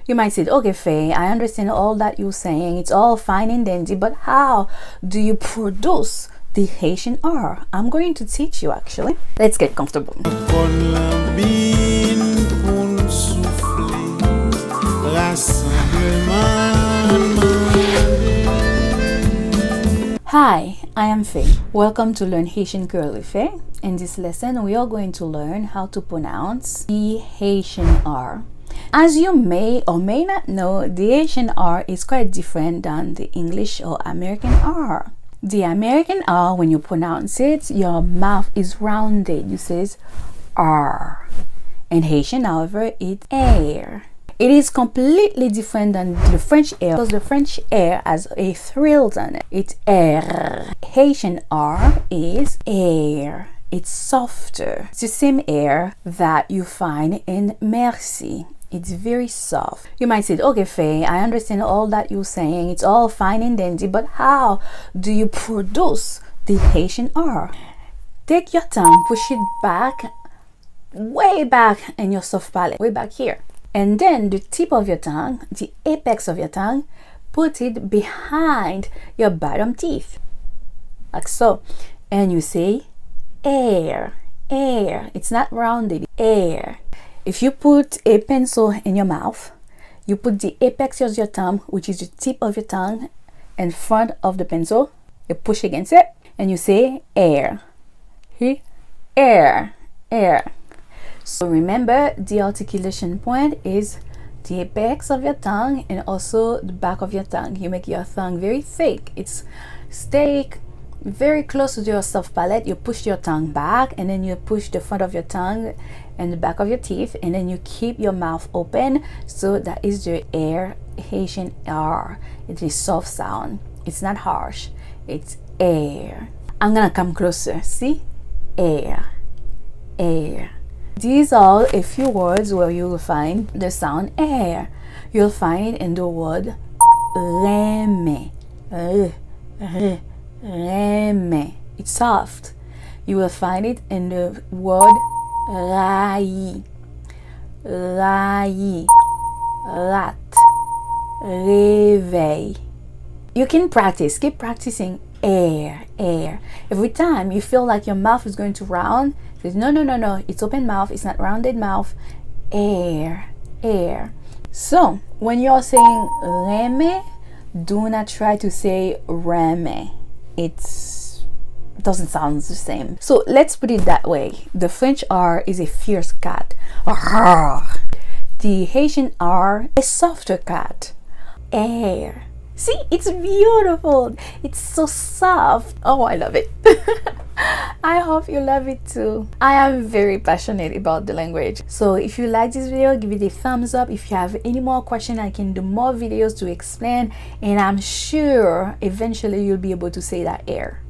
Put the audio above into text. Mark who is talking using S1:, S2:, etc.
S1: You might say, okay, Faye, I understand all that you're saying. It's all fine and dandy, but how do you produce the Haitian R? I'm going to teach you actually. Let's get comfortable. Hi, I am Faye. Welcome to Learn Haitian Creole Faye. In this lesson, we are going to learn how to pronounce the Haitian R. As you may or may not know, the Haitian R is quite different than the English or American R. The American R, when you pronounce it, your mouth is rounded. You say R. And Haitian, however, it's air. It is completely different than the French air because the French air has a thrill on it. It's air. Haitian R is air. It's softer. It's the same air that you find in merci. It's very soft. You might say, okay, Faye, I understand all that you're saying. It's all fine and dandy, but how do you produce the Haitian R? Take your tongue, push it back, way back in your soft palate, way back here. And then the tip of your tongue, the apex of your tongue, put it behind your bottom teeth, like so. And you say air, air. It's not rounded, air. If you put a pencil in your mouth, you put the apex of your tongue, which is the tip of your tongue, in front of the pencil. You push against it, and you say air. See? Air, air. So remember, the articulation point is the apex of your tongue and also the back of your tongue. You make your tongue very thick. It's stay very close to your soft palate. You push your tongue back, and then you push the front of your tongue and the back of your teeth, and then you keep your mouth open. So that is the air, Haitian R. It is soft sound. It's not harsh. It's air. I'm gonna come closer. See? Air, air. These are a few words where you will find the sound air. You'll find it in the word reme. Reme. It's soft. You will find it in the word rai. Rai. Rat. Réveil. You can practice. Keep practicing air, air. Every time you feel like your mouth is going to round, say, no, no, no, no. It's open mouth. It's not rounded mouth. Air, air. So when you're saying reme, do not try to say reme. It doesn't sound the same. So let's put it that way. The French R is a fierce cat. The Haitian R, a softer cat. Air. See, it's beautiful. It's so soft. Oh, I love it. I hope you love it too. I am very passionate about the language. So if you like this video, give it a thumbs up. If you have any more questions, I can do more videos to explain. And I'm sure eventually you'll be able to say that air.